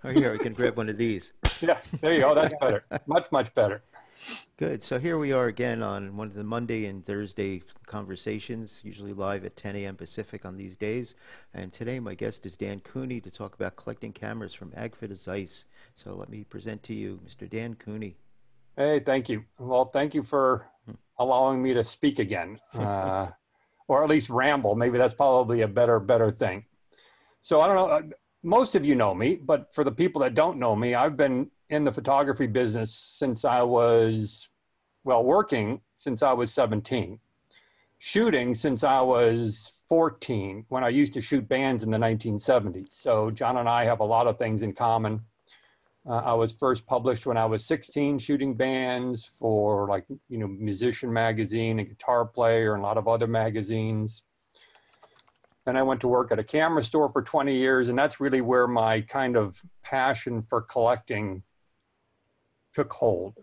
Oh, here, we can grab one of these. Yeah, there you go. That's better. Much, much better. Good. So here we are again on one of the Monday and Thursday conversations, usually live at 10 a.m. Pacific on these days. And today my guest is Dan Cooney to talk about collecting cameras from Agfa to Zeiss. So let me present to you Mr. Dan Cooney. Hey, thank you. Well, thank you for allowing me to speak again, or at least ramble. Maybe that's probably a better thing. So I don't know. Most of you know me, but for the people that don't know me, I've been in the photography business since I was, well, working since I was 17, shooting since I was 14, when I used to shoot bands in the 1970s. So John and I have a lot of things in common. I was first published when I was 16, shooting bands for, like, Musician Magazine and Guitar Player and a lot of other magazines. Then I went to work at a camera store for 20 years, and that's really where my kind of passion for collecting took hold.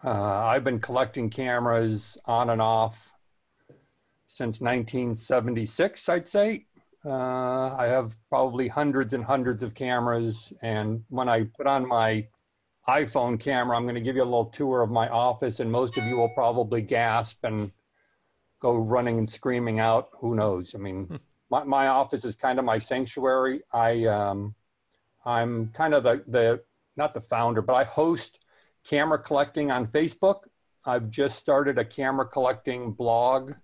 I've been collecting cameras on and off since 1976, I'd say. I have probably hundreds and hundreds of cameras, and when I put on my iPhone camera, I'm going to give you a little tour of my office, and most of you will probably gasp and go running and screaming out. Who knows? I mean, my office is kind of my sanctuary. I'm kind of the not the founder, but I host camera collecting on Facebook. I've just started a camera collecting blog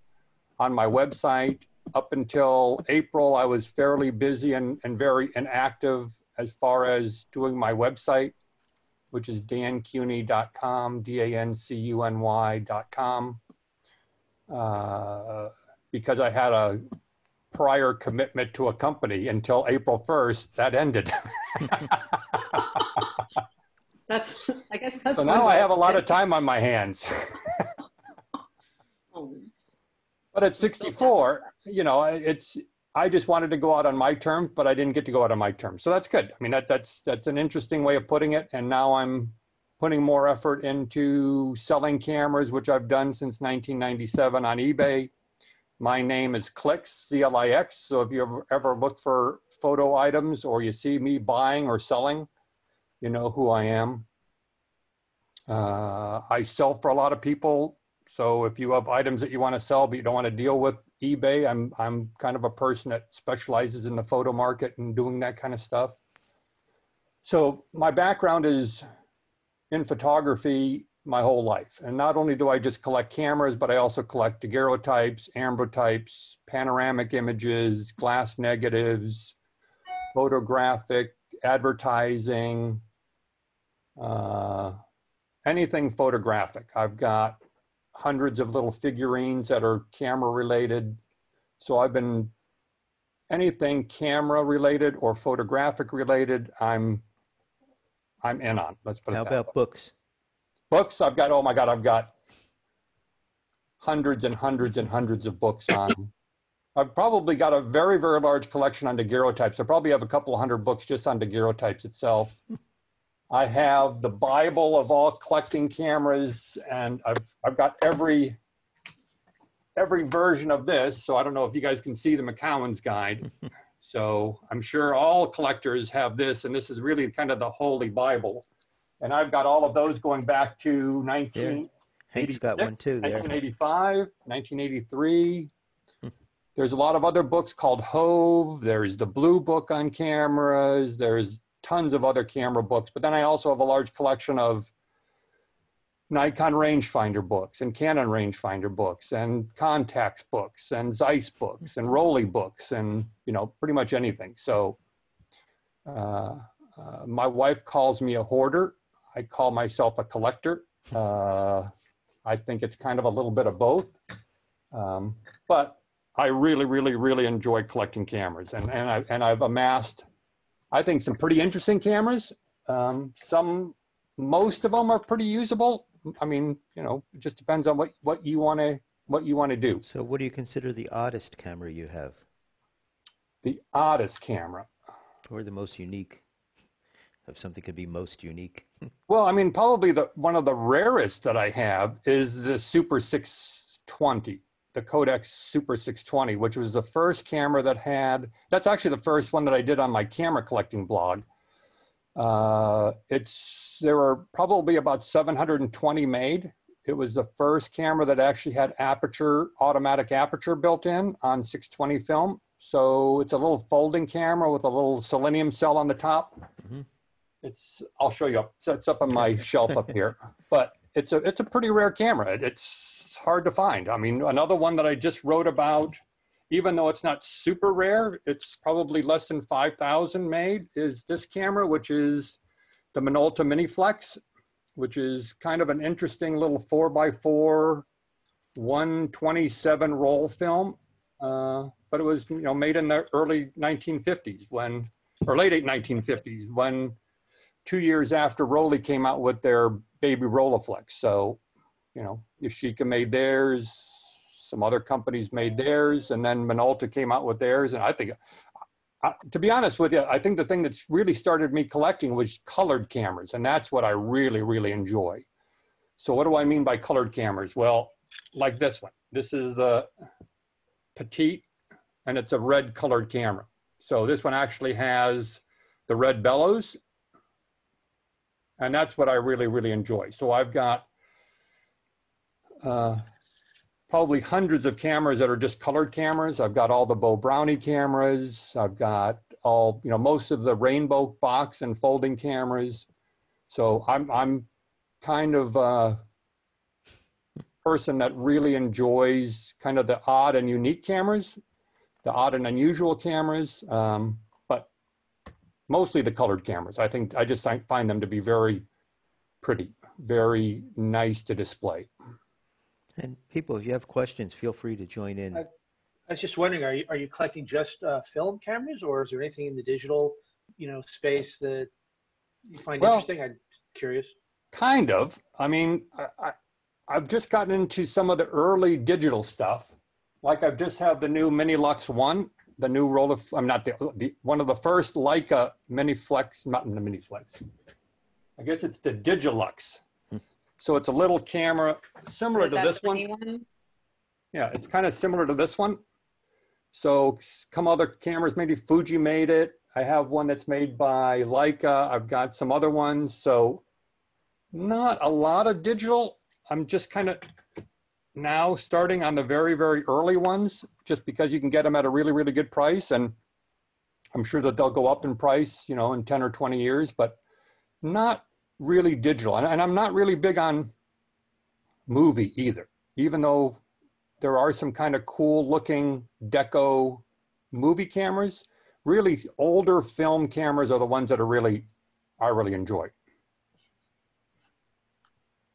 on my website. Up until April, I was fairly busy and very inactive as far as doing my website, which is dancuny.com, DANCUNY.com. Because I had a prior commitment to a company until April 1st, that ended. I guess that's so now I have a lot of time on my hands. Oh, But at 64, I just wanted to go out on my terms, but I didn't get to go out on my terms. So that's good. I mean, that's an interesting way of putting it. And now I'm putting more effort into selling cameras, which I've done since 1997 on eBay. My name is Clix, C-L-I-X. So if you ever look for photo items or you see me buying or selling, you know who I am. I sell for a lot of people. So if you have items that you want to sell, but you don't want to deal with eBay, I'm kind of a person that specializes in the photo market and doing that kind of stuff. So my background is in photography my whole life. And not only do I just collect cameras, but I also collect daguerreotypes, ambrotypes, panoramic images, glass negatives, photographic, advertising, anything photographic. I've got hundreds of little figurines that are camera related. So I've been anything camera related or photographic related, I'm in on. Let's put it that way. How about books? Books, I've got, oh my God, I've got hundreds and hundreds and hundreds of books on. I've probably got a very, very large collection on daguerreotypes. I probably have a couple of hundred books just on daguerreotypes itself. I have the Bible of all collecting cameras, and I've got every version of this. So I don't know if you guys can see the McCowan's Guide. So I'm sure all collectors have this, and this is really kind of the Holy Bible. And I've got all of those going back to Hank's got one too there. 1985, 1983. There's a lot of other books called Hove. There's the Blue Book on cameras. There's tons of other camera books. But then I also have a large collection of Nikon rangefinder books and Canon rangefinder books and Contax books and Zeiss books and Rollei books and, pretty much anything. So my wife calls me a hoarder. I call myself a collector. I think it's kind of a little bit of both. But I really, really, really enjoy collecting cameras. And I've amassed, I think, some pretty interesting cameras. Most of them are pretty usable. I mean, it just depends on what you want to do. So what do you consider the oddest camera you have? The oddest camera. Or the most unique? If something could be most unique. Well, I mean, probably one of the rarest that I have is the Super 620, the Kodak Super 620, which was the first camera that's actually the first one that I did on my camera collecting blog. There were probably about 720 made. It was the first camera that actually had automatic aperture built in on 620 film. So it's a little folding camera with a little selenium cell on the top. Mm-hmm. I'll show you. It's up on my shelf up here, but it's a pretty rare camera. It's hard to find. I mean, another one that I just wrote about, even though it's not super rare, it's probably less than 5,000 made, is this camera, which is the Minolta Miniflex, which is kind of an interesting little 4x4, 127 roll film. But it was, made in the early 1950s or late 1950s, when 2 years after Rollei came out with their baby Rolleiflex. So, Yashica made theirs, some other companies made theirs, and then Minolta came out with theirs. And I think, to be honest with you, I think the thing that's really started me collecting was colored cameras, and that's what I really, really enjoy. So what do I mean by colored cameras? Well, like this one. This is the Petite, and it's a red colored camera. So this one actually has the red bellows, and that's what I really, really enjoy. So I've got probably hundreds of cameras that are just colored cameras. I've got all the Bo Brownie cameras. I've got all, most of the rainbow box and folding cameras. So I'm kind of a person that really enjoys kind of the odd and unique cameras, the odd and unusual cameras, but mostly the colored cameras. I just find them to be very pretty, very nice to display. And people, if you have questions, feel free to join in. I was just wondering, are you collecting just film cameras, or is there anything in the digital, space that you find interesting? I'm curious. Kind of. I mean, I've just gotten into some of the early digital stuff. Like I've just had the new Minilux 1, the new roller. I'm not the one of the first Leica Miniflex, not the Miniflex. I guess it's the Digilux. So it's a little camera similar to this one. Yeah, it's kind of similar to this one. So some other cameras, maybe Fuji made it. I have one that's made by Leica. I've got some other ones. So not a lot of digital. I'm just kind of now starting on the very, very early ones, just because you can get them at a really, really good price. And I'm sure that they'll go up in price, in 10 or 20 years, but not really digital. And I'm not really big on movie either, even though there are some kind of cool looking deco movie cameras. Really older film cameras are the ones that I really enjoy.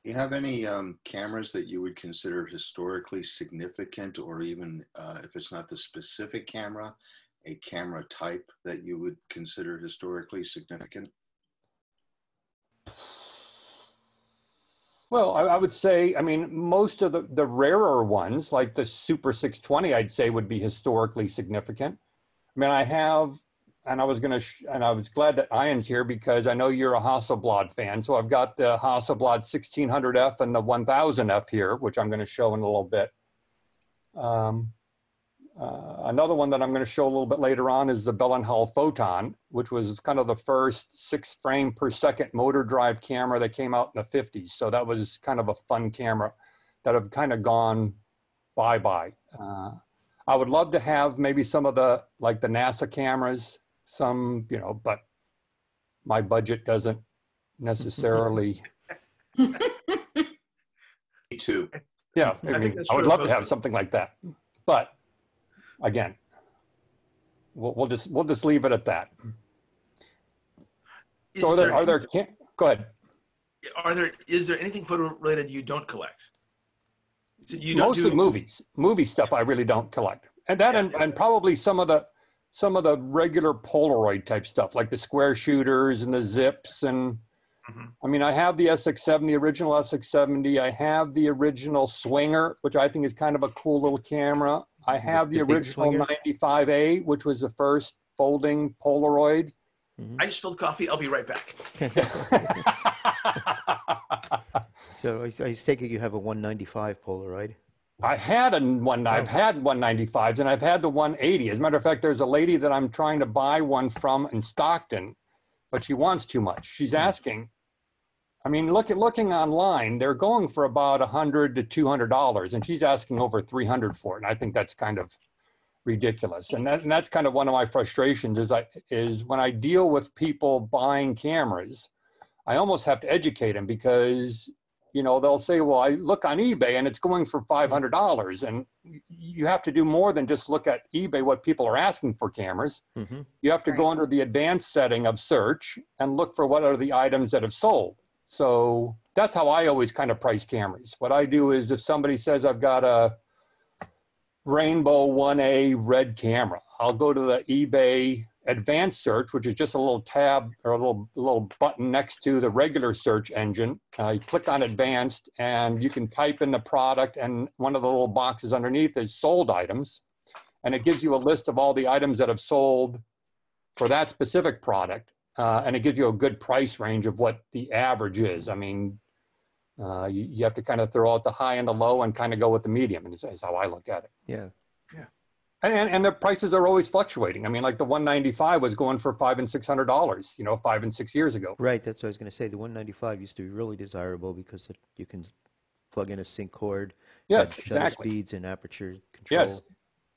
Do you have any cameras that you would consider historically significant, or even if it's not the specific camera, a camera type that you would consider historically significant? Well, I would say, most of the rarer ones, like the Super 620, I'd say would be historically significant. I have, and I was glad that Ian's here because I know you're a Hasselblad fan. So I've got the Hasselblad 1600F and the 1000F here, which I'm going to show in a little bit. Another one that I'm going to show a little bit later on is the Bell & Howell Photon, which was kind of the first 6 frame per second motor drive camera that came out in the 50s. So that was kind of a fun camera that have kind of gone bye-bye. I would love to have maybe some of the, like the NASA cameras, but my budget doesn't necessarily. Me too. Yeah, I would love to have something like that, but again, we'll just leave it at that. So go ahead. Is there anything photo related you don't collect? So Mostly movie stuff I really don't collect, and and probably some of the regular Polaroid type stuff, like the square shooters and the zips. And I have the SX70, the original SX70. I have the original Swinger, which I think is kind of a cool little camera. I have the original 95A, which was the first folding Polaroid. I just spilled coffee. I'll be right back. So I take it you have a 195 Polaroid. I've had 195s and I've had the 180. As a matter of fact, there's a lady that I'm trying to buy one from in Stockton but she wants too much. She's asking, I mean, looking online, they're going for about $100 to $200, and she's asking over $300 for it. And I think that's kind of ridiculous. And that's kind of one of my frustrations is when I deal with people buying cameras, I almost have to educate them because, you know, they'll say, well, I look on eBay and it's going for $500. And you have to do more than just look at eBay, what people are asking for cameras. Mm-hmm. You have to go under the advanced setting of search and look for what are the items that have sold. So that's how I always kind of price cameras. What I do is if somebody says I've got a Rainbow 1A red camera, I'll go to the eBay advanced search, which is just a little tab or a little button next to the regular search engine. You click on advanced and you can type in the product, and one of the little boxes underneath is sold items. And it gives you a list of all the items that have sold for that specific product. And it gives you a good price range of what the average is. I mean, you have to kind of throw out the high and the low and kind of go with the medium, and is how I look at it. Yeah. And the prices are always fluctuating. I mean, like the 195 was going for $500 and $600, you know, 5 and 6 years ago. Right, that's what I was going to say. The 195 used to be really desirable because you can plug in a sync cord, Yes, shutter exactly. speeds and aperture control. Yes,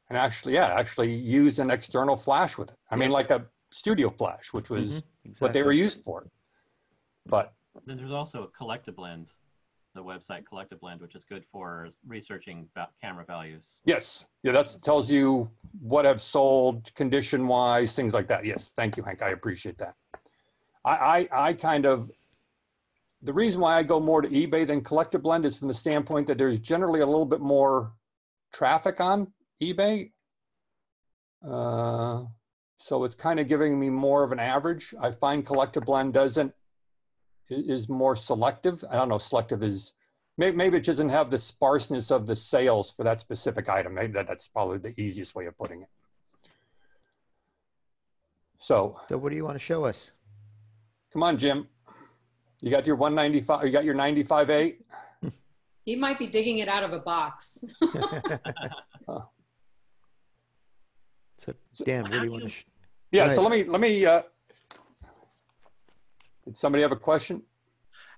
and actually use an external flash with it. I mean, like a studio flash, which was what they were used for. But then there's also Collectablend, the website Collectablend, which is good for researching camera values. yes, yeah, that tells you what have sold, condition-wise, things like that. Yes, thank you, Hank. I appreciate that. I kind of, the reason why I go more to eBay than Collectablend is from the standpoint that there's generally a little bit more traffic on eBay. So it's kind of giving me more of an average. I find Collectablend is more selective. I don't know, selective is, maybe it doesn't have the sparseness of the sales for that specific item. Maybe that's probably the easiest way of putting it. So what do you want to show us? come on, Jim. You got your 195, you got your 95.8? He might be digging it out of a box. So Dan, what do you want to Yeah, Right. so let me did somebody have a question?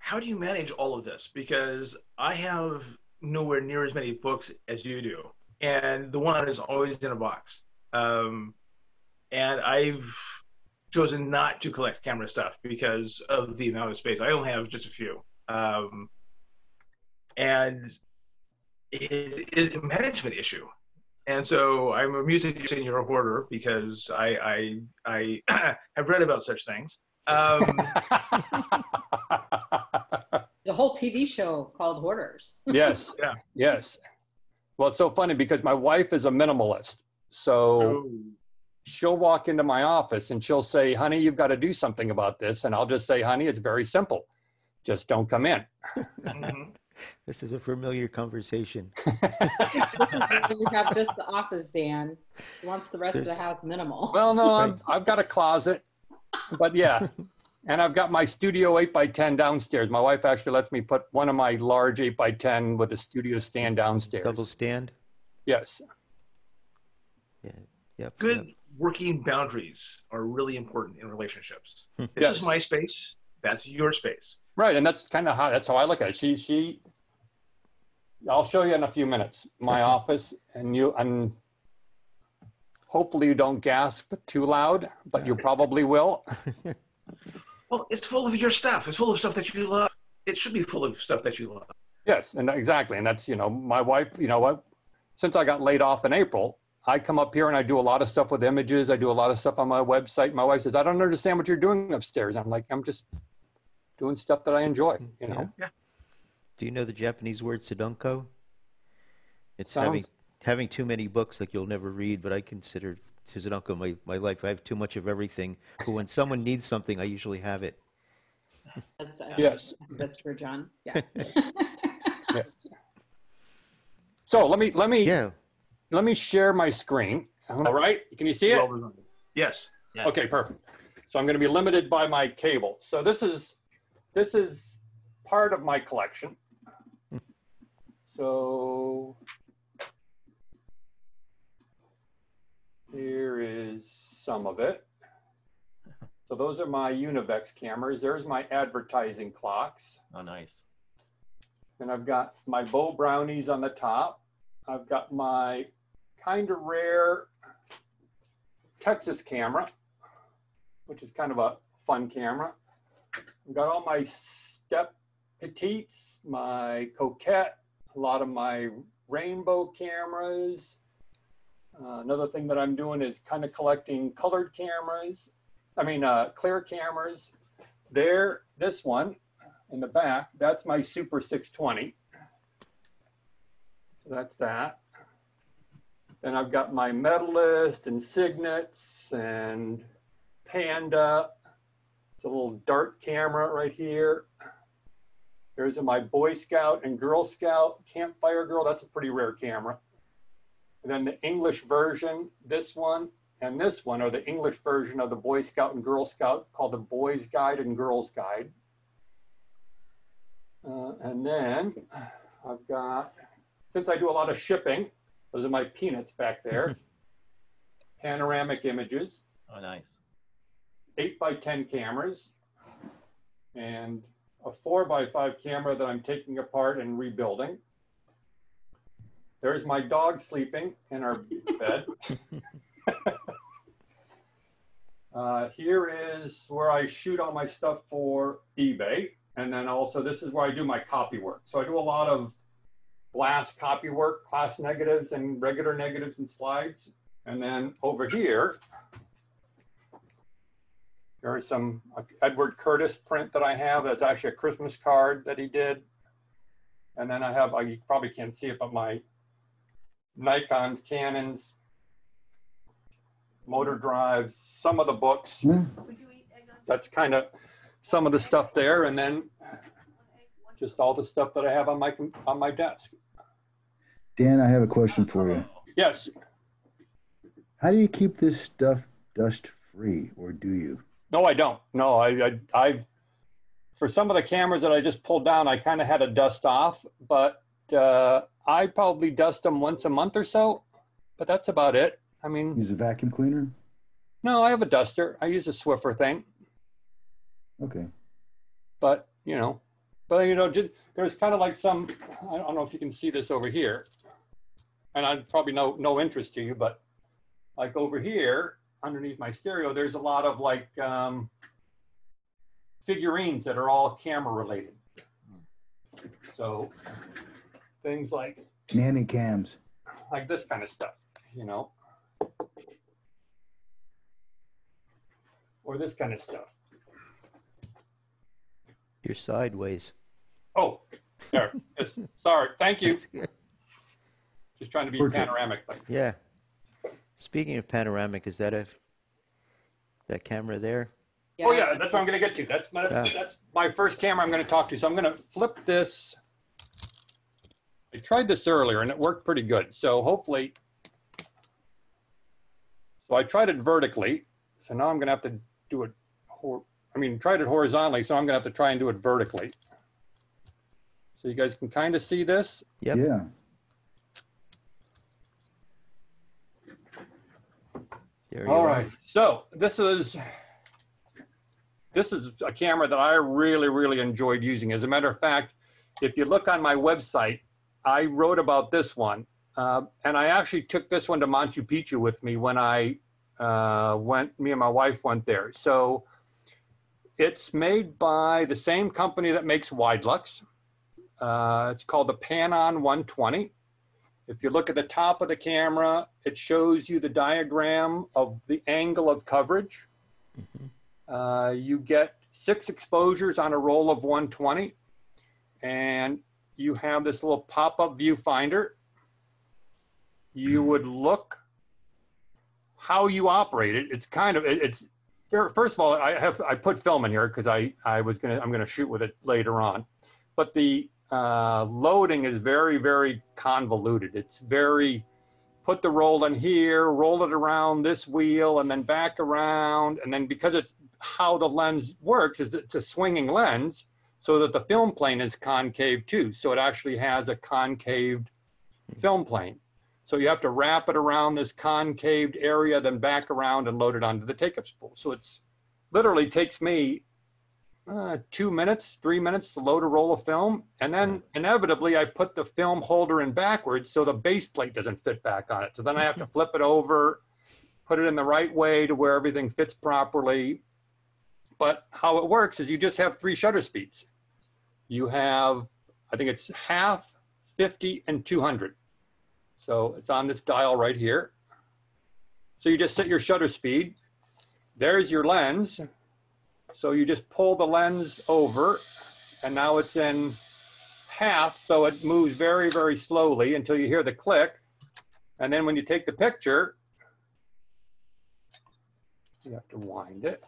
How do you manage all of this? Because I have nowhere near as many books as you do, and the one is always in a box. And I've chosen not to collect camera stuff because of the amount of space. I only have just a few. And it is a management issue. And so I'm a musician, you're a hoarder, because I have read about such things. The whole TV show called Hoarders. Yes, Yeah. yes. Well, it's so funny because my wife is a minimalist. So she'll walk into my office and she'll say, honey, you've got to do something about this. And I'll just say, honey, it's very simple. Just don't come in. Mhm. This is a familiar conversation. You have this the office, Dan. He wants the rest of the There's- house minimal. Well, no, Right. I've got a closet, but yeah. And I've got my studio 8x10 downstairs. My wife actually lets me put one of my large 8x10 with a studio stand downstairs. Double stand. Yes. Yeah. Yep. Good working boundaries are really important in relationships. This Yes. is my space. That's your space. Right, and that's kind of that's how I look at it. I'll show you in a few minutes my office, and hopefully you don't gasp too loud, but you probably will. Well, it's full of your stuff. It's full of stuff that you love. It should be full of stuff that you love. Yes, and exactly, and that's my wife. You know what? Since I got laid off in April, I come up here and I do a lot of stuff with images. I do a lot of stuff on my website. My wife says, "I don't understand what you're doing upstairs." I'm like, "I'm just doing stuff that I enjoy." You know. Yeah. Do you know the Japanese word Sudonko? It's Sounds- having too many books like you'll never read, but I consider Sudonko my life. I have too much of everything, but when someone needs something, I usually have it. That's, Yes. that's true, John. Yeah. Yeah. So let me Yeah. share my screen. All right, can you see it? Well designed. Yes. Yes. Okay, perfect. So I'm going to be limited by my cable. So this is part of my collection. So here is some of it. So those are my Univex cameras. There's my advertising clocks. Oh, nice. And I've got my Bo Brownies on the top. I've got my kind of rare Texas camera, which is kind of a fun camera. I've got all my Step Petites, my Coquette, a lot of my rainbow cameras. Another thing that I'm doing is kind of collecting colored cameras. Clear cameras. There, this one in the back, that's my Super 620. So that's that. Then I've got my Medalist and Signets and Panda. It's a little dart camera right here. There's my Boy Scout and Girl Scout Campfire Girl. That's a pretty rare camera. And then the English version, this one and this one are the English version of the Boy Scout and Girl Scout called the Boys Guide and Girls Guide. And then I've got, since I do a lot of shipping, those are my peanuts back there. Panoramic images. Oh, nice. 8x10 cameras. And a 4x5 camera that I'm taking apart and rebuilding. There's my dog sleeping in our bed. Here is where I shoot all my stuff for eBay. And then also this is where I do my copy work. So I do a lot of glass copy work, class negatives and regular negatives and slides. And then over here, there is some Edward Curtis print that I have. That's actually a Christmas card that he did. And then I have, you probably can't see it, but my Nikons, Canons, motor drives, some of the books. That's kind of some of the stuff there. And then just all the stuff that I have on my desk. Dan, I have a question for you. Yes. How do you keep this stuff dust free, or do you? No, I don't. No, I for some of the cameras that I just pulled down, I kind of had to dust off, but I probably dust them once a month or so, but that's about it. I mean, Use a vacuum cleaner? no, I have a duster. I use a Swiffer thing, Okay. but there's kind of like some, I don't know if you can see this over here, and I'd probably no interest to you, but like over here, underneath my stereo, there's a lot of like figurines that are all camera related. So things like Nanny cams. this kind of stuff, or this kind of stuff. You're sideways. Oh, there. Yes. Sorry. Thank you. That's good. Just trying to be Portrait. panoramic. Yeah. Speaking of panoramic, is that that camera there? Oh yeah, that's what I'm going to get to. That's my first camera I'm going to talk to. So I'm going to flip this. I tried this earlier and it worked pretty good. So hopefully, so I tried it vertically. So now I'm going to have to do it. Tried it horizontally. So I'm going to have to try and do it vertically. So you guys can kind of see this. Yep. Yeah. There you All are. right. So this is a camera that I really, really enjoyed using. As a matter of fact, if you look on my website, I wrote about this one. And I actually took this one to Machu Picchu with me when me and my wife went there. So it's made by the same company that makes Widelux. It's called the Panon 120. If you look at the top of the camera, it shows you the diagram of the angle of coverage. You get 6 exposures on a roll of 120. And you have this little pop-up viewfinder. You would look how you operate it. It's kind of, first of all, I put film in here because I'm going to shoot with it later on. But the loading is very, very convoluted. It's very, put the roll in here, roll it around this wheel and then back around. And then because it's how the lens works is it's a swinging lens so that the film plane is concave too. So it actually has a concaved film plane. So you have to wrap it around this concaved area, then back around and load it onto the take-up spool. So it's literally takes me 2 minutes, 3 minutes to load a roll of film. And then inevitably I put the film holder in backwards so the base plate doesn't fit back on it. So then I have to flip it over, put it in the right way to where everything fits properly. But how it works is you just have 3 shutter speeds. You have, I think it's half, 50, and 200. So it's on this dial right here. So you just set your shutter speed. There's your lens. So you just pull the lens over, and now it's in half, so it moves very, very slowly until you hear the click. And then when you take the picture, you have to wind it.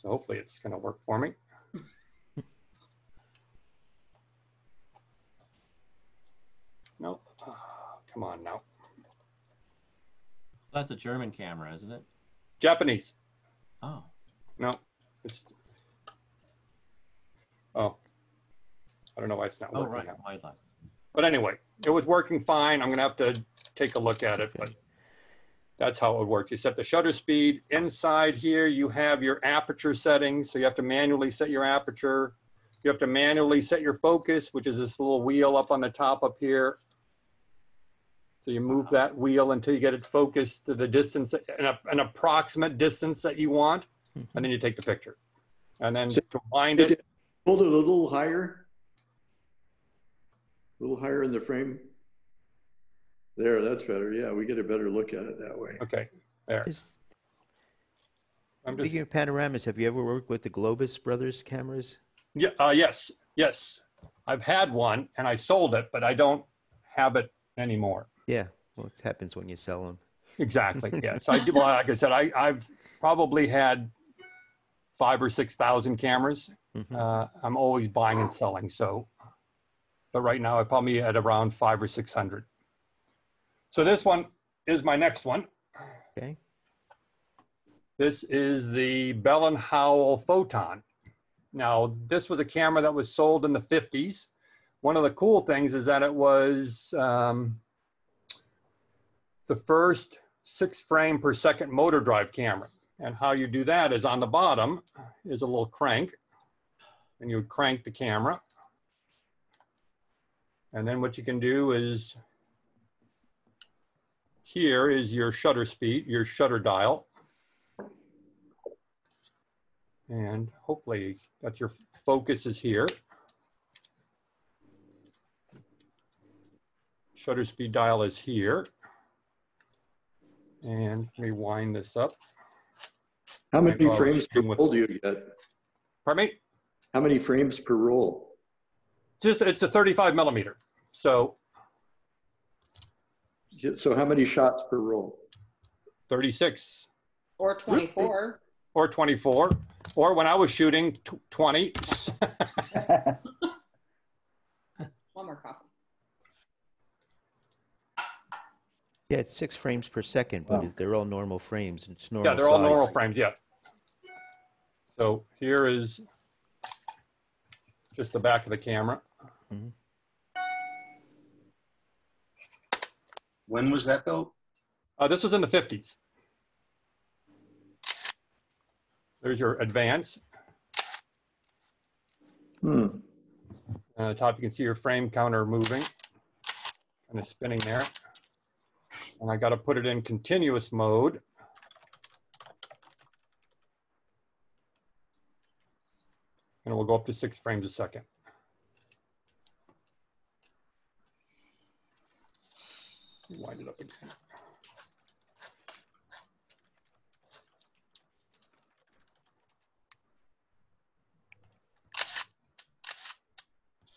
So hopefully it's going to work for me. Nope. Oh, come on now. That's a German camera, isn't it? Japanese. Oh. No, it's. Oh. I don't know why it's not working. Oh, right. Now. Wide lens. But anyway, it was working fine. I'm going to have to take a look at it, but that's how it would work. You set the shutter speed. Inside here, you have your aperture settings. So you have to manually set your aperture. You have to manually set your focus, which is this little wheel up on the top up here. So you move that wheel until you get it focused to the distance, an approximate distance that you want, and then you take the picture. And then to wind it. Hold it a little higher in the frame. There, that's better. Yeah, we get a better look at it that way. Okay, there. I'm just, Speaking of panoramas, have you ever worked with the Globus Brothers cameras? yeah, yes. I've had one and I sold it, but I don't have it anymore. Yeah, well, it happens when you sell them. Exactly. Yeah. So I do. Well, like I said, I've probably had 5,000 or 6,000 cameras. I'm always buying and selling. So, but right now I probably at around 500 or 600. So this one is my next one. Okay. This is the Bell & Howell Photon. Now, this was a camera that was sold in the 50s. One of the cool things is that it was the first 6 frame per second motor drive camera. And how you do that is on the bottom is a little crank, and you would crank the camera. And then what you can do is, here is your shutter speed, your shutter dial. And hopefully that's your focus is here. Shutter speed dial is here. And let me wind this up. How many frames per roll do you get? Pardon me? How many frames per roll? It's a 35 millimeter. So how many shots per roll? 36. Or 24. Or 24. Or when I was shooting, 20. One more coffee. Yeah, it's 6 frames per second, but they're all normal frames. It's normal Yeah, they're all size. normal frames, yeah. So here is just the back of the camera. When was that built? This was in the 50s. There's your advance. On the top, you can see your frame counter moving and it's spinning there. And I got to put it in continuous mode. And it will go up to 6 frames a second. Wind it up again.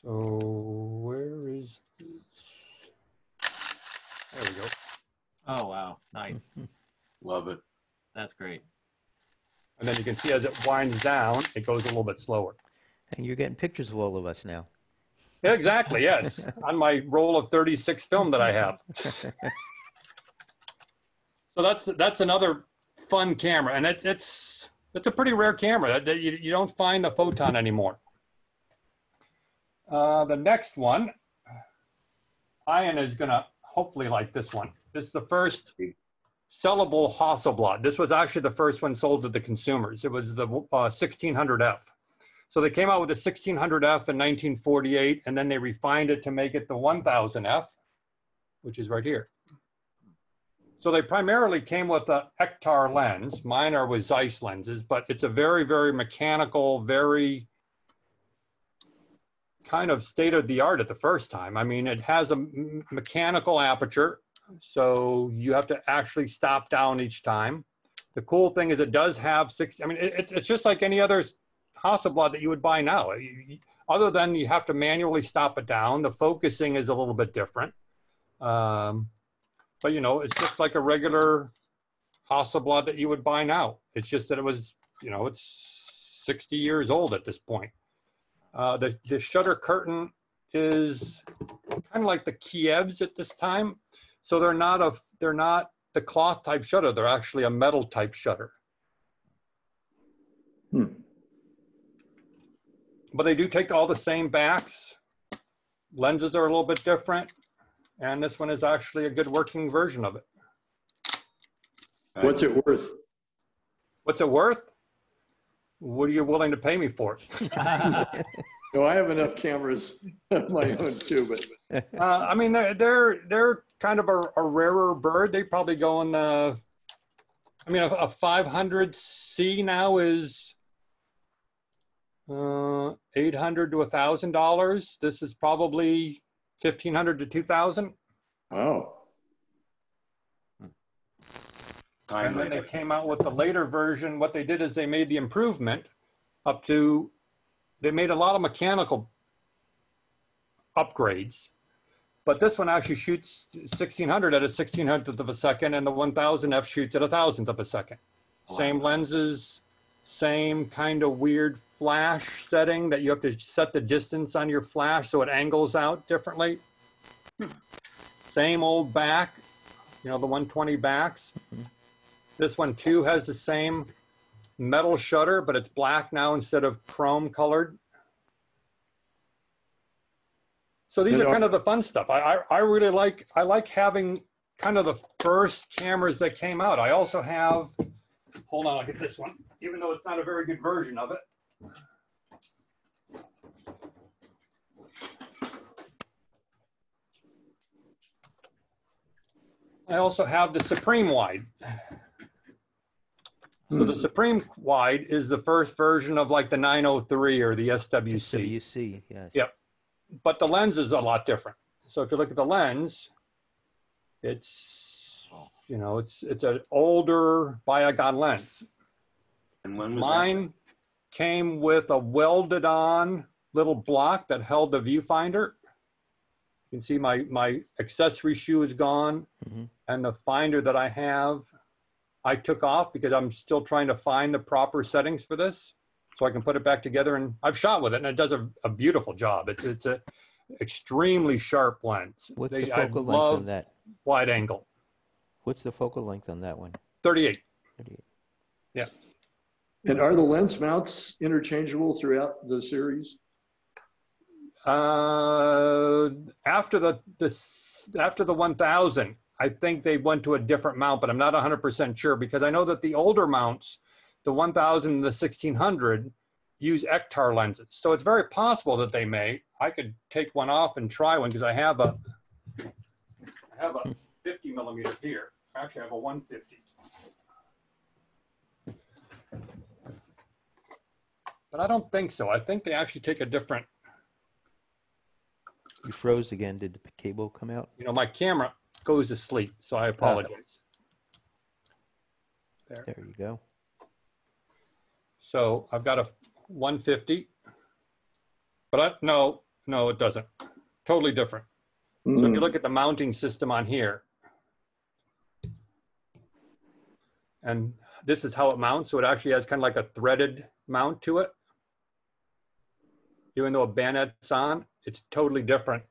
So where is this? There we go. Oh, wow. Nice. Love it. That's great. And then you can see as it winds down, it goes a little bit slower. And you're getting pictures of all of us now. Yeah, exactly, yes. On my roll of 36 film that I have. So that's another fun camera. And it's a pretty rare camera. You don't find a Photon anymore. The next one, Ian is going to hopefully like this one. This is the first sellable Hasselblad. This was actually the first one sold to the consumers. It was the 1600F. So they came out with the 1600F in 1948, and then they refined it to make it the 1000F, which is right here. So they primarily came with the Ektar lens. Mine are with Zeiss lenses, but it's a very, very mechanical, very kind of state of the art at the first time. I mean, it has a mechanical aperture, so you have to actually stop down each time. The cool thing is it does have it's just like any other Hasselblad that you would buy now. Other than you have to manually stop it down, the focusing is a little bit different. But you know, it's just like a regular Hasselblad that you would buy now. It's just that it was, you know, it's 60 years old at this point. The shutter curtain is kind of like the Kievs at this time. So they're not the cloth type shutter. They're actually a metal type shutter. But they do take all the same backs. Lenses are a little bit different. And this one is actually a good working version of it. What's it worth? What's it worth? What are you willing to pay me for it? No, I have enough cameras of my own too, but I mean, they're kind of a rarer bird. They probably go in the, I mean, a 500C now is $800 to $1,000. This is probably $1,500 to $2,000. wow. And then they came out with the later version. What they did is they made the improvement up to, they made a lot of mechanical upgrades, but this one actually shoots 1600 at a 1600th of a second, and the 1000F shoots at 1,000th of a second. Wow. Same lenses, same kind of weird flash setting that you have to set the distance on your flash so it angles out differently. Same old back, you know, the 120 backs. This one too has the same metal shutter, but it's black now instead of chrome colored. So these are kind of the fun stuff. I really like having kind of the first cameras that came out. I also have, hold on, I'll get this one, even though it's not a very good version of it. I also have the Supreme Wide. So the Supreme Wide is the first version of like the 903 or the SWC. SWC, yes. Yep. But the lens is a lot different. So if you look at the lens, it's, you know, it's an older Biogon lens. And when was Mine came with a welded on little block that held the viewfinder. You can see my accessory shoe is gone, and the finder that I have, I took off because I'm still trying to find the proper settings for this so I can put it back together. And I've shot with it, and it does a beautiful job. It's a extremely sharp lens. What's the focal length on that? Wide angle. What's the focal length on that one? 38. 38. Yeah. And are the lens mounts interchangeable throughout the series? After the 1000, I think they went to a different mount, but I'm not 100% sure because I know that the older mounts, the 1000 and the 1600, use Ektar lenses. So it's very possible that they may. I could take one off and try one because I have a 50 millimeter here. Actually, I have a 150. But I don't think so. I think they actually take a different. You froze again. Did the cable come out? You know, my camera goes to sleep, so I apologize. There you go. So I've got a 150, but no, it doesn't. Totally different. So if you look at the mounting system on here, and this is how it mounts. So it actually has kind of like a threaded mount to it. Even though a bayonet's on, it's totally different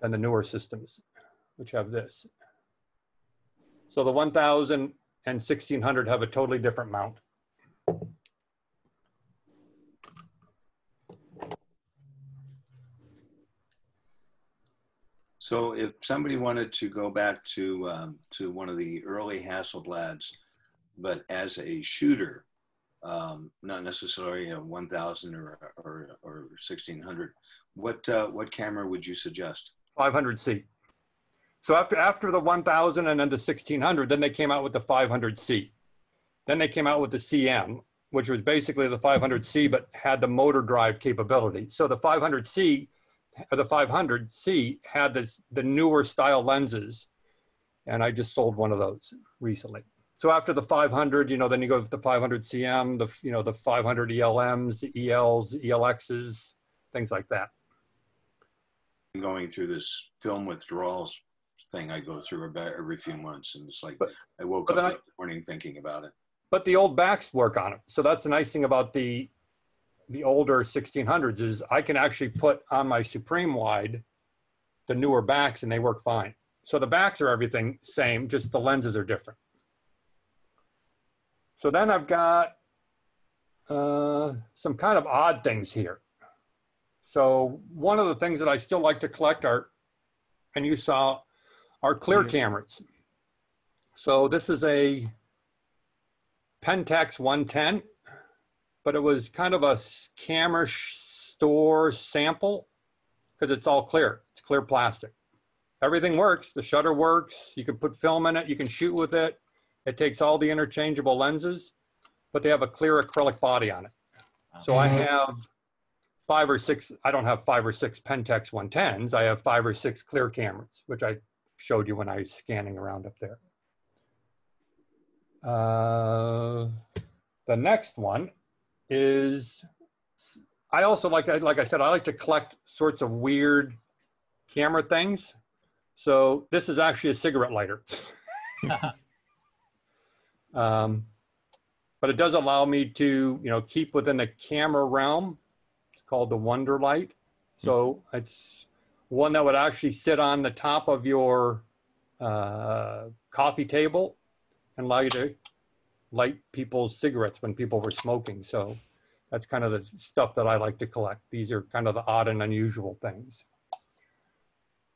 than the newer systems, which have this. So the 1000 and 1600 have a totally different mount. So if somebody wanted to go back to one of the early Hasselblads, but as a shooter, not necessarily a 1000 or 1600, what camera would you suggest? 500C. So after the 1000 and then the 1600, then they came out with the 500C. Then they came out with the CM, which was basically the 500C, but had the motor drive capability. So the 500C, or the 500C had the newer style lenses. And I just sold one of those recently. So after the 500, then you go with the 500 CM, the 500 ELMs, the ELs, ELXs, things like that. Going through this film withdrawals thing I go through about every few months, and it's like I woke up this morning thinking about it. But the old backs work on it. So that's the nice thing about the older 1600s is I can actually put on my Supreme Wide the newer backs and they work fine. So the backs are everything same, just the lenses are different. So then I've got some kind of odd things here. So one of the things that I still like to collect are, and you saw, are clear cameras. So this is a Pentax 110, but it was kind of a camera store sample because it's all clear. It's clear plastic. Everything works. The shutter works. You can put film in it. You can shoot with it. It takes all the interchangeable lenses, but they have a clear acrylic body on it. So I have 5 or 6, I don't have 5 or 6 Pentax 110s. I have 5 or 6 clear cameras, which I showed you when I was scanning around up there. The next one is, I also like I said, I like to collect sorts of weird camera things. So this is actually a cigarette lighter. But it does allow me to, keep within the camera realm. It's called the Wonderlight. So it's one that would actually sit on the top of your coffee table and allow you to light people's cigarettes when people were smoking. So that's kind of the stuff that I like to collect. These are kind of the odd and unusual things.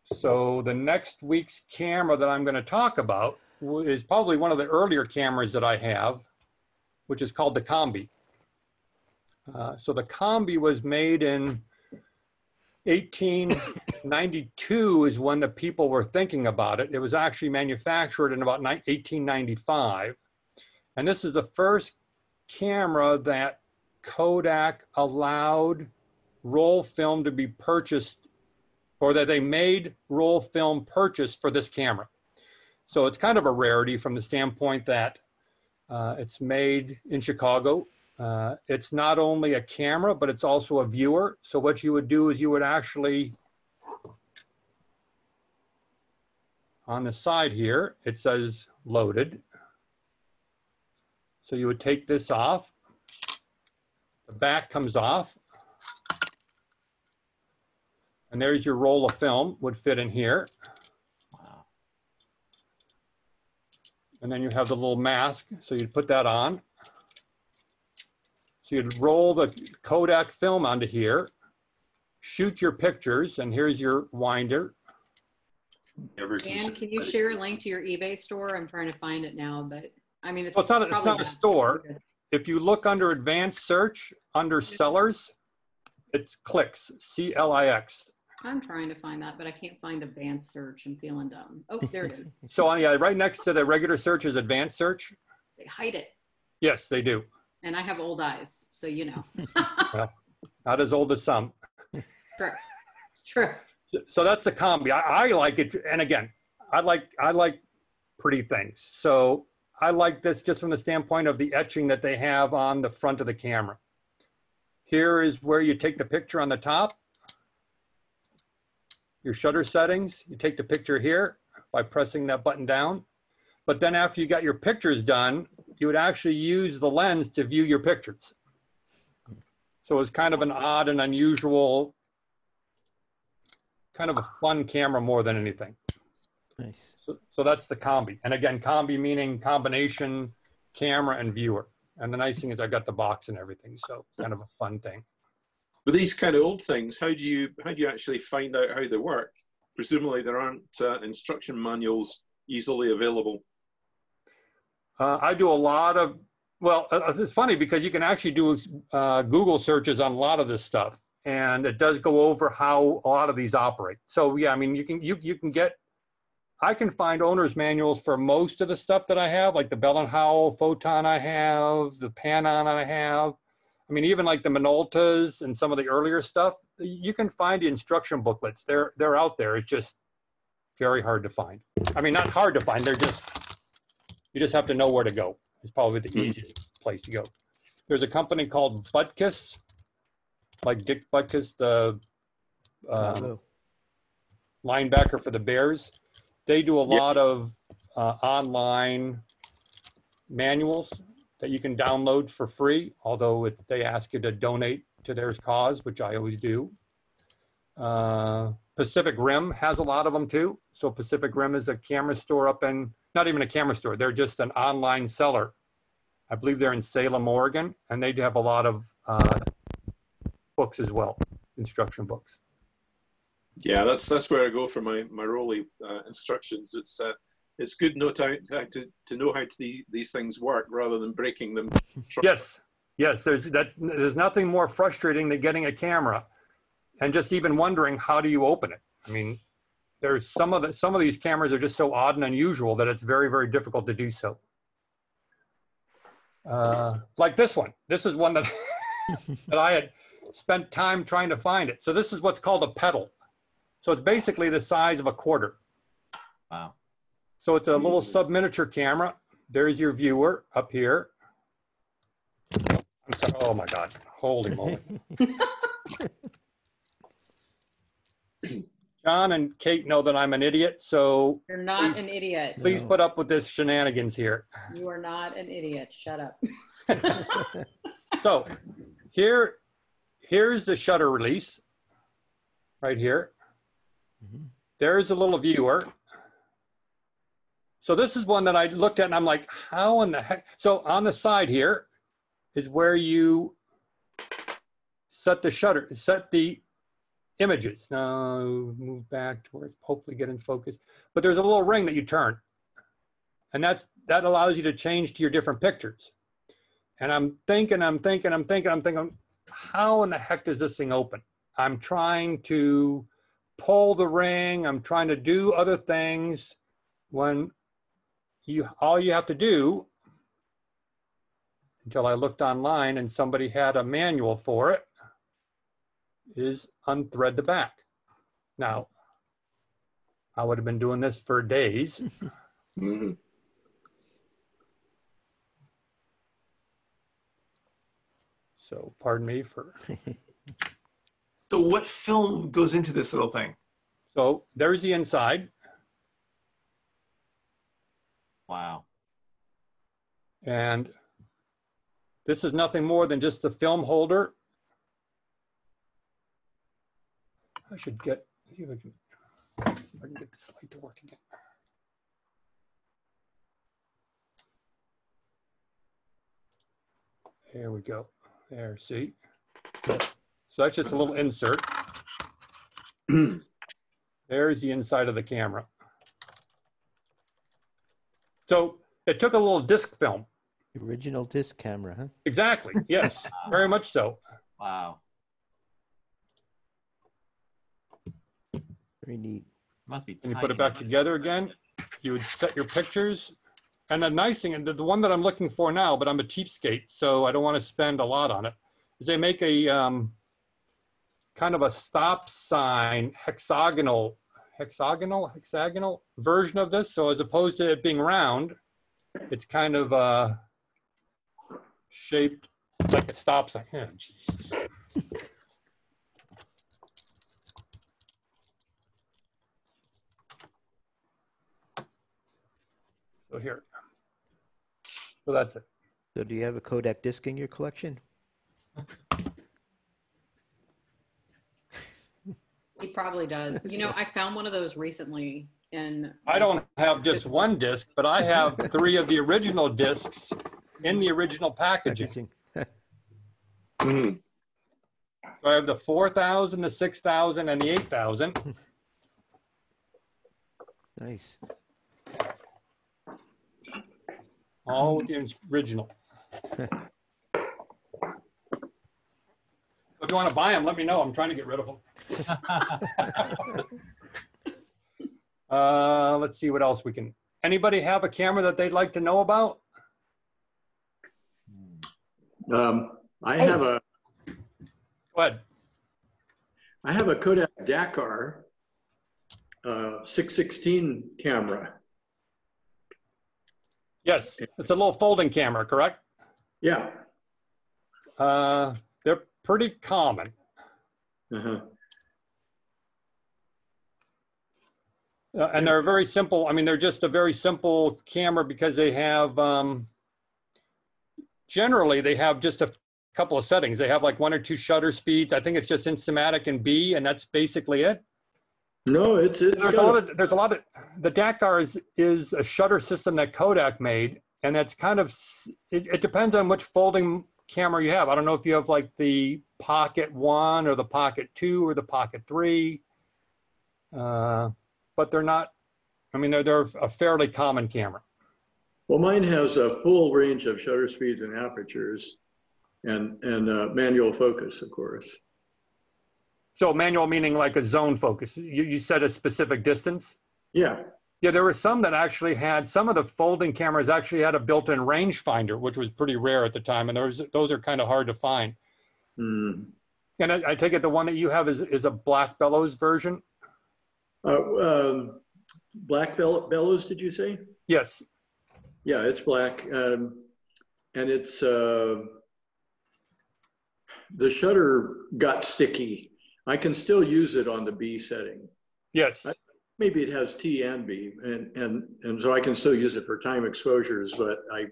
So the next week's camera that I'm going to talk about is probably one of the earlier cameras that I have, which is called the Combi. So the Combi was made in 1892 is when the people were thinking about it. It was actually manufactured in about 1895. And this is the first camera that Kodak allowed roll film to be purchased, or that they made roll film purchase for this camera. So it's kind of a rarity from the standpoint that it's made in Chicago. It's not only a camera, but it's also a viewer. So what you would do is you would actually, on the side here, it says loaded. So you would take this off. The back comes off. And there's your roll of film, would fit in here. Wow. And then you have the little mask, so you'd put that on. So you'd roll the Kodak film onto here, shoot your pictures, and here's your winder. Dan, can you share a link to your eBay store? I'm trying to find it now, but I mean, it's, well, it's not a store. If you look under advanced search, under sellers, it's Clix, C-L-I-X. I'm trying to find that, but I can't find advanced search. I'm feeling dumb. Oh, there it is. So yeah, right next to the regular search is advanced search. They hide it. Yes, they do. And I have old eyes, so you know. Well, not as old as some. True. It's true. So that's the Combi. I like it, and again, I like pretty things. So I like this just from the standpoint of the etching that they have on the front of the camera. Here is where you take the picture on the top. Your shutter settings, you take the picture here by pressing that button down. But then after you got your pictures done, you would actually use the lens to view your pictures. So it's kind of an odd and unusual, kind of a fun camera more than anything. Nice. So that's the Combi. And again, Combi meaning combination camera and viewer. And the nice thing is I got the box and everything. So kind of a fun thing. With these kind of old things, how do you actually find out how they work? presumably there aren't instruction manuals easily available. I do a lot of, well, it's funny because you can actually do Google searches on a lot of this stuff, and it does go over how a lot of these operate. So yeah, I mean, you can get, I can find owner's manuals for most of the stuff that I have, like the Bell & Howell Photon I have, the Panon I have. I mean, even like the Minoltas and some of the earlier stuff, you can find the instruction booklets. They're out there. It's just very hard to find. I mean, not hard to find. They're just, you just have to know where to go. It's probably the easiest place to go. There's a company called Butkus, like Dick Butkus, the linebacker for the Bears. They do a lot of online manuals that you can download for free, although they ask you to donate to their cause, which I always do. Pacific Rim has a lot of them too. So Pacific Rim is a camera store up in, not even a camera store, they're just an online seller. I believe they're in Salem, Oregon, and they do have a lot of books as well, instruction books. Yeah, that's where I go for my Rolly instructions. It's good to know how these things work rather than breaking them. Yes. There's nothing more frustrating than getting a camera and just even wondering how do you open it. I mean, there's some of these cameras are just so odd and unusual that it's very, very difficult to do so. Like this one. This is one that that I had spent time trying to find it. So this is what's called a pedal. So it's basically the size of a quarter. Wow. So it's a little sub-miniature camera. There's your viewer up here. I'm sorry. Oh my God, holy moly. John and Kate know that I'm an idiot, so. You're not an idiot. Please put up with this shenanigans here. You are not an idiot, shut up. So here's the shutter release right here. There's a little viewer. So this is one that I looked at and I'm like, how in the heck? So on the side here is where you set the shutter, set the images. Now move back to where it's hopefully get in focus. But there's a little ring that you turn. And that allows you to change to your different pictures. And I'm thinking, how in the heck does this thing open? I'm trying to pull the ring. I'm trying to do other things when all you have to do, until I looked online and somebody had a manual for it, is unthread the back. Now, I would have been doing this for days. So pardon me for. So what film goes into this little thing? So there's the inside. Wow. And this is nothing more than just a film holder. I should see if I can get this light to work again. There we go. There, see? So that's just a little insert. There's the inside of the camera. So it took a little disc film. The original disc camera, huh? Exactly, yes, very much so. Wow. Very neat. Must be. And you put it back together again. You would set your pictures. And the nice thing, and the one that I'm looking for now, but I'm a cheapskate, so I don't want to spend a lot on it, is they make a kind of a stop sign hexagonal version of this. So as opposed to it being round, it's kind of shaped like a stop sign. Oh, Jesus. So here. So that's it. So do you have a Kodak disc in your collection? He probably does. You know, I found one of those recently in. I don't have just one disc, but I have 3 of the original discs in the original packaging. So I have the 4000, the 6000, and the 8000. Nice. All the original. If you want to buy them, let me know. I'm trying to get rid of them. Let's see what else we can. Anybody have a camera that they'd like to know about? I have a. Go ahead. I have a Kodak Dakar 616 camera. Yes, it's a little folding camera, correct? Yeah. They're pretty common. Uh-huh. And they're very simple. I mean, they're just a very simple camera because they have, generally they have just a couple of settings. They have like 1 or 2 shutter speeds. I think it's just Instamatic and B, and that's basically it. No, it's there's a lot of the Dakar is a shutter system that Kodak made, and that's kind of it depends on which folding camera you have. I don't know if you have like the Pocket 1 or the Pocket 2 or the Pocket 3, but they're not. I mean, they're a fairly common camera. Well, mine has a full range of shutter speeds and apertures, and manual focus, of course. So manual meaning like a zone focus. You set a specific distance? Yeah. Yeah, there were some that actually had, some of the folding cameras actually had a built-in rangefinder, which was pretty rare at the time. And those are kind of hard to find. Mm. And I take it the one that you have is a Black Bellows version? Black Bellows, did you say? Yes. Yeah, it's black. And it's, the shutter got sticky. I can still use it on the B setting. Yes. Maybe it has T and B, and so I can still use it for time exposures, but I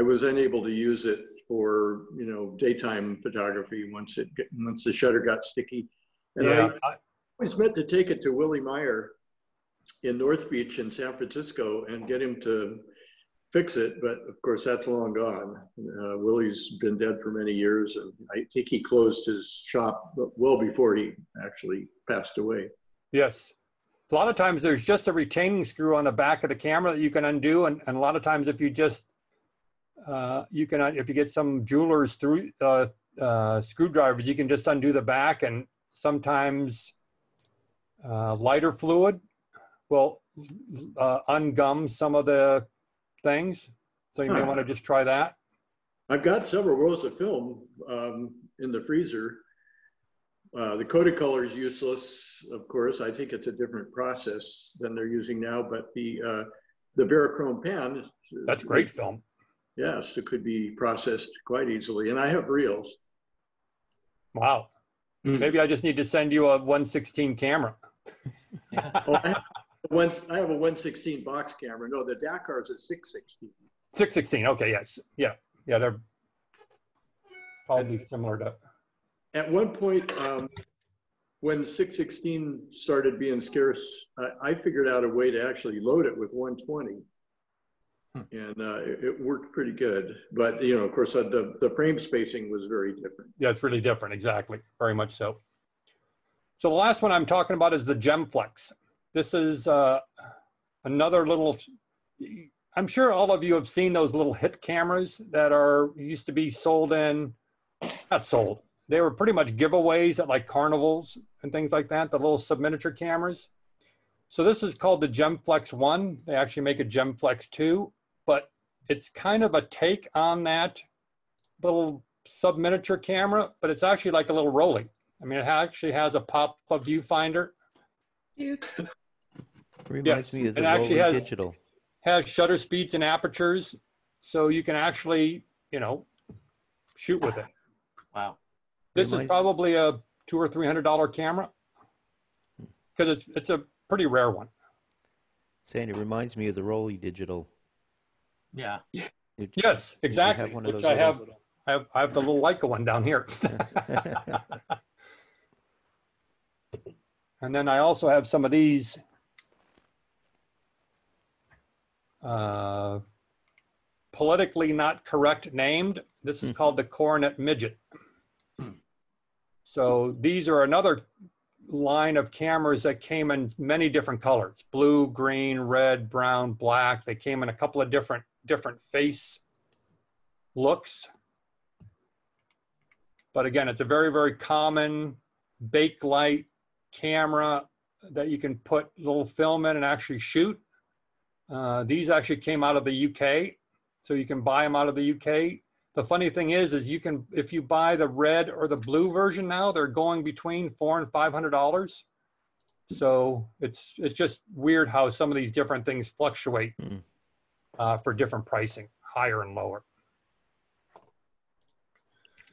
was unable to use it for, you know, daytime photography once the shutter got sticky. And yeah. I always meant to take it to Willie Meyer in North Beach in San Francisco and get him to fix it, but of course that's long gone. Willie's been dead for many years, and I think he closed his shop well before he actually passed away. Yes. A lot of times there's just a retaining screw on the back of the camera that you can undo, and a lot of times if you just if you get some jeweler's screwdrivers, you can just undo the back, and sometimes lighter fluid will ungum some of the things. So you may want to just try that. I've got several rolls of film in the freezer. The Kodacolor is useless, of course. I think it's a different process than they're using now, but the Verichrome pan. That's great film. Yes, it could be processed quite easily. And I have reels. Wow. Maybe I just need to send you a 1/16 camera. Oh, I have a 1/16 box camera. No, the Dakar is a 6/16. 6/16. Okay. Yes. Yeah. Yeah. They're probably similar to. At one point, when 6/16 started being scarce, I figured out a way to actually load it with 120, and it worked pretty good. But you know, of course, the frame spacing was very different. Yeah, it's really different. Exactly. Very much so. So the last one I'm talking about is the Gemflex. This is another little, I'm sure all of you have seen those little hit cameras that used to be sold not sold. They were pretty much giveaways at like carnivals and things like that, the little sub-miniature cameras. So this is called the Gemflex 1. They actually make a Gemflex 2, but it's kind of a take on that little sub-miniature camera, but it's actually like a little Rolly. I mean, it actually has a pop-up viewfinder. Reminds me of the it actually Rolly Digital. Has shutter speeds and apertures, so you can actually, you know, shoot with it. Wow. This is probably a $200 or $300 camera because it's a pretty rare one. Saying it reminds me of the Rolly Digital. Yeah. Yes, exactly. Which I have the little Leica one down here. And then I also have some of these politically not correct named. This is called the Coronet Midget. So these are another line of cameras that came in many different colors: blue, green, red, brown, black. They came in a couple of different face looks. But again, it's a very, very common Bakelite camera that you can put a little film in and actually shoot. These actually came out of the UK, so you can buy them out of the UK. The funny thing is you can, if you buy the red or the blue version now, they're going between $400 and $500. So it's just weird how some of these different things fluctuate for different pricing, higher and lower.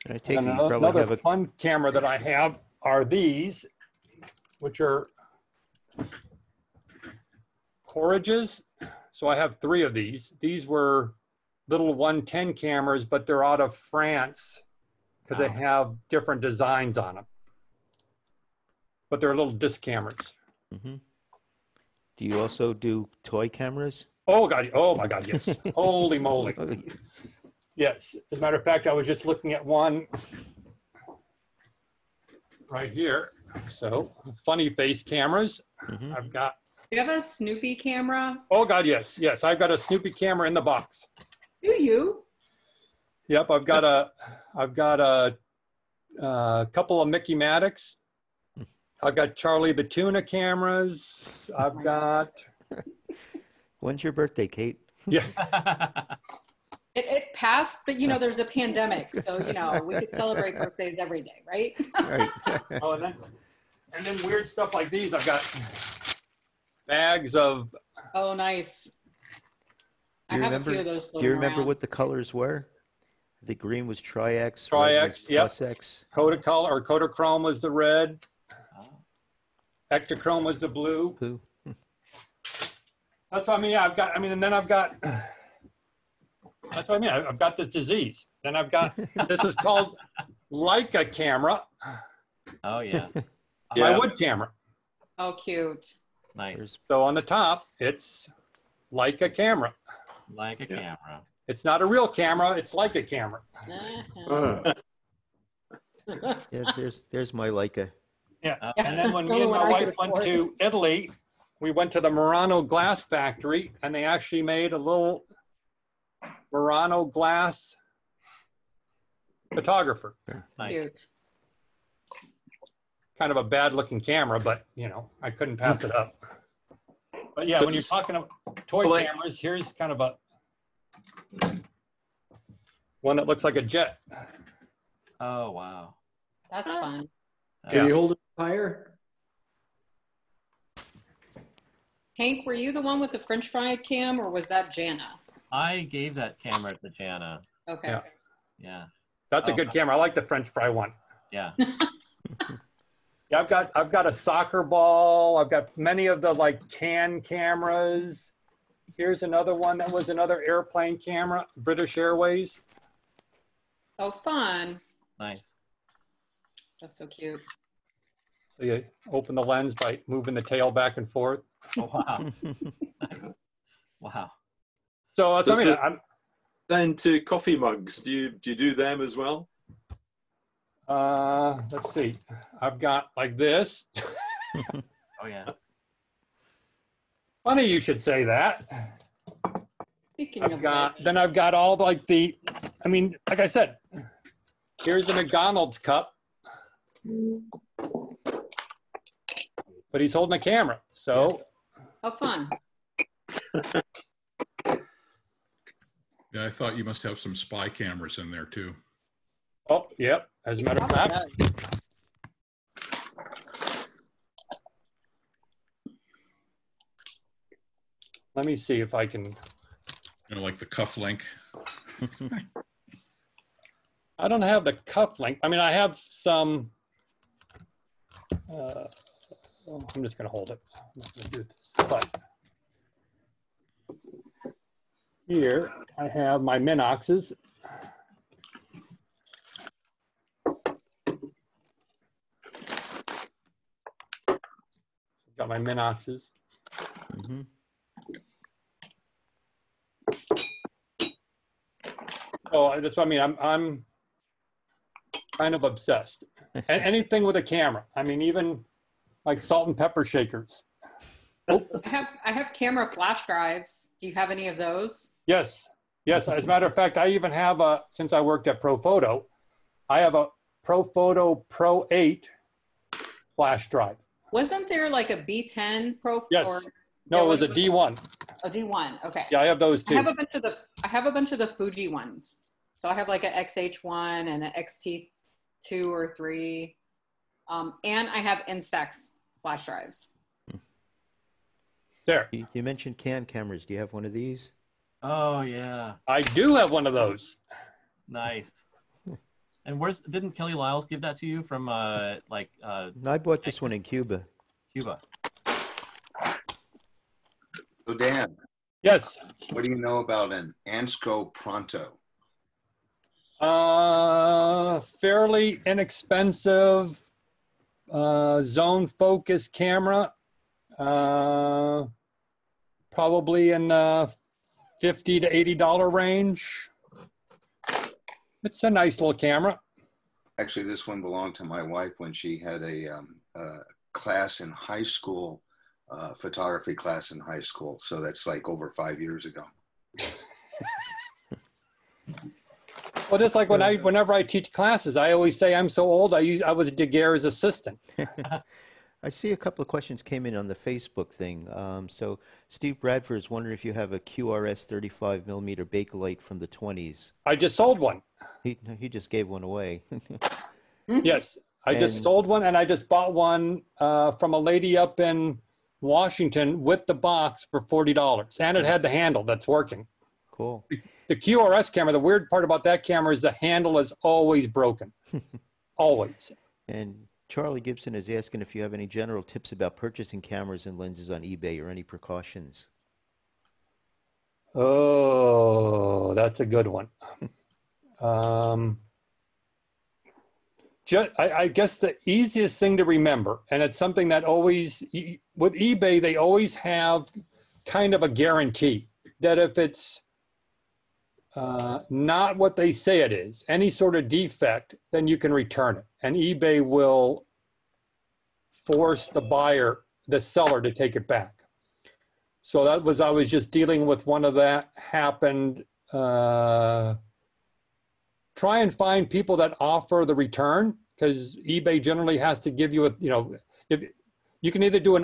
I take And it you probably another have a fun camera that I have are these, which are Courages. So I have 3 of these. These were little 110 cameras, but they're out of France because they have different designs on them. But they're little disc cameras. Do you also do toy cameras? Oh God! Oh my God! Yes. Holy moly! Yes. As a matter of fact, I was just looking at one right here. So funny face cameras. I've got. Do you have a Snoopy camera? Oh God! Yes. Yes. I've got a Snoopy camera in the box. Do you? Yep. I've got a couple of Mickey Maddox. I've got Charlie the Tuna cameras. I've got. When's your birthday, Kate? Yeah. It passed, but you know, there's a pandemic, so you know, we could celebrate birthdays every day, right? Right. Oh, and then weird stuff like these. I've got bags of. Oh, nice. I have a few of those. Do you remember what the colors were? The green was Tri-X. Tri-X, yep. Plus X. Kodachrome or Kodachrome was the red. Ektachrome was the blue. Blue. That's what I mean. Yeah, I've got. I mean, and then I've got. That's what I mean. I've got this disease. Then I've got. This is called Leica camera. Oh yeah. My wood camera. Oh, cute. Nice. So on the top, it's Leica camera. Like a camera. It's not a real camera. It's Leica camera. Yeah, there's my Leica. Yeah. And then when me and my wife went to Italy, we went to the Murano glass factory, and they actually made a little Murano glass photographer. Nice. Cute. Kind of a bad looking camera, but you know, I couldn't pass it up. But yeah, when you're talking about toy cameras, here's kind of a one that looks like a jet. Oh wow. That's fun. Can you hold it higher? Hank, were you the one with the French fry cam, or was that Jana? I gave that camera to Jana. Okay. Yeah. That's a good camera. I like the French fry one. Yeah. Yeah, I've got a soccer ball. I've got many of the like can cameras. Here's another one that was another airplane camera, British Airways. Oh, fun. Nice. That's so cute. So you open the lens by moving the tail back and forth. Oh, wow. Wow. So that's, I mean, I'm down to coffee mugs. Do you do them as well? let's see. I've got like this. Oh yeah. Funny you should say that. I've got all like the, I mean, like I said, here's the McDonald's cup, but he's holding a camera. So. How fun. Yeah, I thought you must have some spy cameras in there too. Oh, yep. As a matter of fact. Let me see if I can. You know, like the cuff link. I don't have the cuff link. I mean, I have some. I'm just going to hold it. I'm not going to do this. But here I have my Minoxes. Got my Minoxes. Mm-hmm. Oh, that's what I mean. I'm kind of obsessed. And anything with a camera. I mean, even like salt and pepper shakers. I have camera flash drives. Do you have any of those? Yes. Yes. As a matter of fact, I even have since I worked at ProPhoto, I have a ProPhoto Pro 8 flash drive. Wasn't there like a B10 Pro? Yes. Or, No, it was a D1. A D1. Okay. Yeah, I have those too. I have a bunch of the Fuji ones. So I have like an XH1 and an XT2 or 3. And I have Instax flash drives. There. You mentioned can cameras. Do you have one of these? Oh yeah. I do have one of those. Nice. And didn't Kelly Lyles give that to you from No, I bought this one in Cuba. Cuba. So Dan, Yes. what do you know about an Ansco Pronto? Fairly inexpensive zone focus camera. Probably in $50 to $80 range. It's a nice little camera. Actually, this one belonged to my wife when she had a class in high school, photography class in high school. So that's like over 5 years ago. Well, just like whenever I teach classes, I always say I'm so old. I was Daguerre's assistant. I see a couple of questions came in on the Facebook thing. So Steve Bradford is wondering if you have a QRS 35mm Bakelite from the 20s. I just sold one. He just gave one away. Yes, I just sold one, and I just bought one from a lady up in Washington with the box for $40, and it had the handle that's working. Cool. The QRS camera, the weird part about that camera is the handle is always broken. Always. And Charlie Gibson is asking if you have any general tips about purchasing cameras and lenses on eBay or any precautions. Oh, that's a good one. I guess the easiest thing to remember, and it's something that always, with eBay, they always have kind of a guarantee that if it's not what they say it is, any sort of defect, then you can return it. And eBay will force the seller to take it back. So I was just dealing with one of that happened. Try and find people that offer the return, because eBay generally has to give you if you can either do a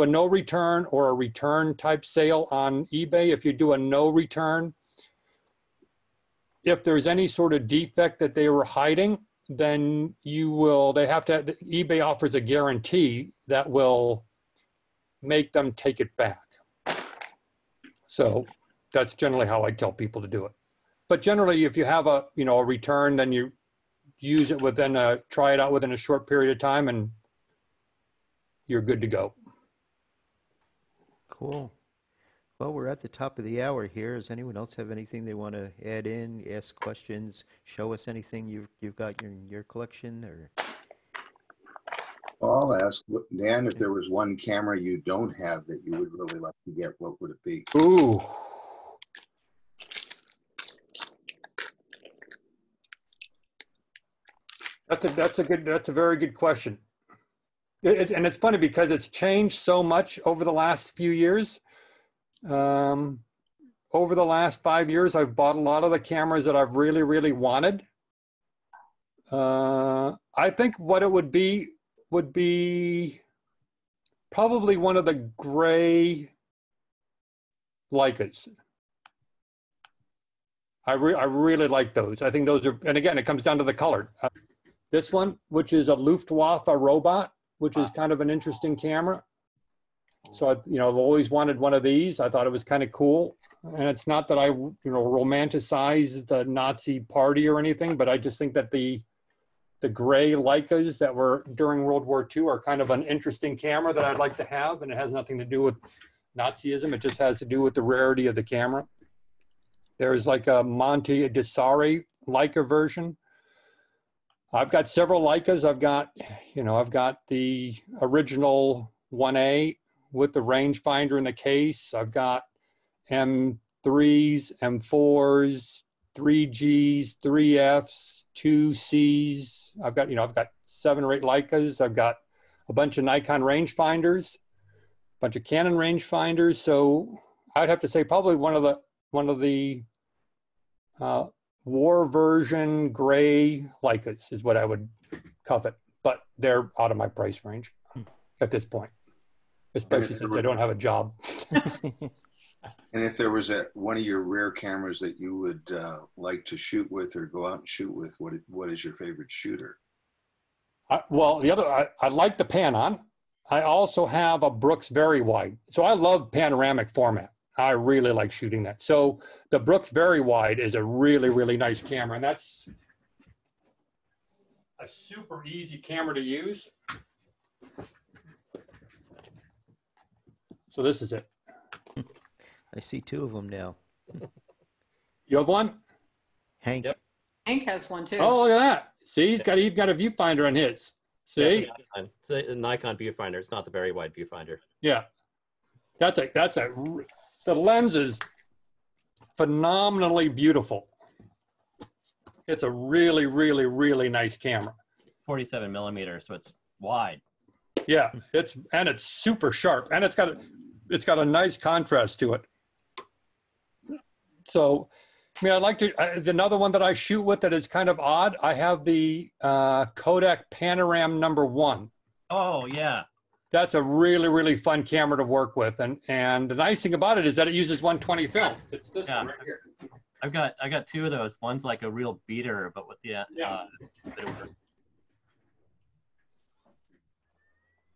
no return or a return type sale on eBay. If you do a no return, if there's any sort of defect that they were hiding, then eBay offers a guarantee that will make them take it back. So that's generally how I tell people to do it. But generally, if you have a return, then you use it try it out within a short period of time, and you're good to go. Cool. Well, we're at the top of the hour here. Does anyone else have anything they want to add in, ask questions, show us anything you've got in your collection? Or Well, I'll ask Dan, if there was one camera you don't have that you would really like to get, what would it be? Ooh. That's a very good question. And it's funny because it's changed so much over the last few years. Over the last 5 years, I've bought a lot of the cameras that I've really, really wanted. I think what it would be probably one of the gray Leicas. I really like those. I think those are, and again, it comes down to the color. This one, which is a Luftwaffe robot, which is kind of an interesting camera. So, I've always wanted one of these. I thought it was kind of cool. And it's not that I, romanticize the Nazi party or anything, but I just think that the gray Leicas that were during World War II are kind of an interesting camera that I'd like to have. And it has nothing to do with Nazism. It just has to do with the rarity of the camera. There's like a Monte Desari Leica version. I've got several Leicas. I've got the original 1A with the rangefinder in the case. I've got M3s, M4s, 3Gs, 3Fs, 2Cs. I've got 7 or 8 Leicas. I've got a bunch of Nikon rangefinders, a bunch of Canon rangefinders. So I'd have to say probably one of the war version gray Leicas is what I would covet, but they're out of my price range at this point, especially since I don't have a job. And if there was one of your rare cameras that you would like to shoot with or go out and shoot with, what is your favorite shooter? Well, I like the Panon. I also have a Brooks Very Wide. So I love panoramic format. I really like shooting that. So the Brooks Very Wide is a really, really nice camera. And that's a super easy camera to use. So this is it. I see two of them now. You have one? Hank. Yep. Hank has one too. Oh, look at that. See, he's got a viewfinder on his. See? Yeah, it's a Nikon viewfinder. It's not the very wide viewfinder. Yeah. The lens is phenomenally beautiful. It's a really, really, really nice camera. 47 millimeters, so it's wide. Yeah, it's super sharp, and it's got a nice contrast to it. So, I mean, I'd like to. Another one that I shoot with that is kind of odd. I have the Kodak Panoram #1. Oh yeah. That's a really, really fun camera to work with, and the nice thing about it is that it uses 120 film. It's this one right here. I got two of those. One's like a real beater, but with the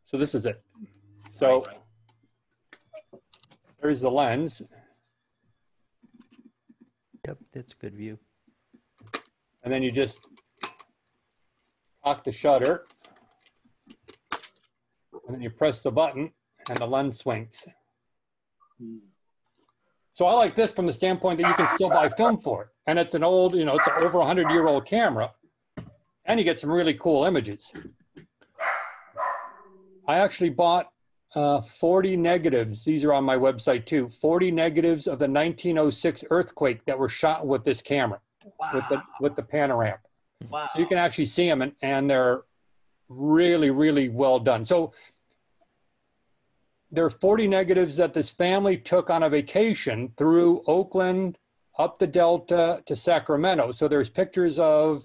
So this is it. So there's the lens. Yep, that's a good view. And then you just cock the shutter. And then you press the button and the lens swings. So I like this from the standpoint that you can still buy film for it. And it's an old, it's an over 100-year-old camera. And you get some really cool images. I actually bought 40 negatives. These are on my website too. 40 negatives of the 1906 earthquake that were shot with this camera, with the Panoram. Wow. So you can actually see them, and they're really, really well done. So there are 40 negatives that this family took on a vacation through Oakland, up the Delta to Sacramento. So there's pictures of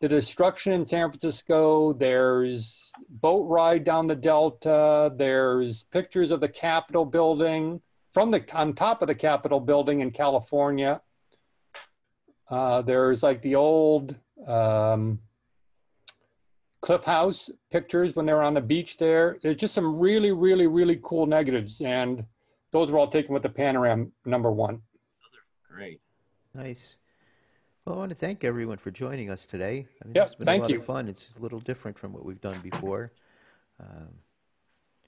the destruction in San Francisco. There's boat ride down the Delta. There's pictures of the Capitol building on top of the Capitol building in California. There's like the old Cliff House pictures when they were on the beach there. There's just some really, really, really cool negatives, and those were all taken with the Panoram #1. Those are great. Nice. Well, I want to thank everyone for joining us today. I mean, Yep, it's been thank a lot you. of fun. It's a little different from what we've done before.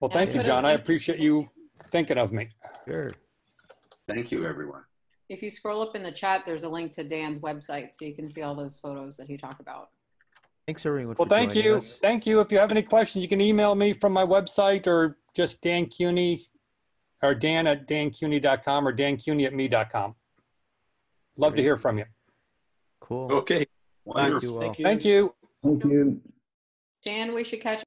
Well, thank you, John. I appreciate you thinking of me. Sure. Thank you, everyone. If you scroll up in the chat, there's a link to Dan's website, so you can see all those photos that he talked about. Thanks, everyone, Well, for thank joining you. us. Thank you. If you have any questions, you can email me from my website or just Dan Cuney or Dan@dancuny.com or DanCuney@me.com. Love to Great. hear from you. Cool. Okay. Thank you all. Thank you. Thank you. Thank you. Dan, we should catch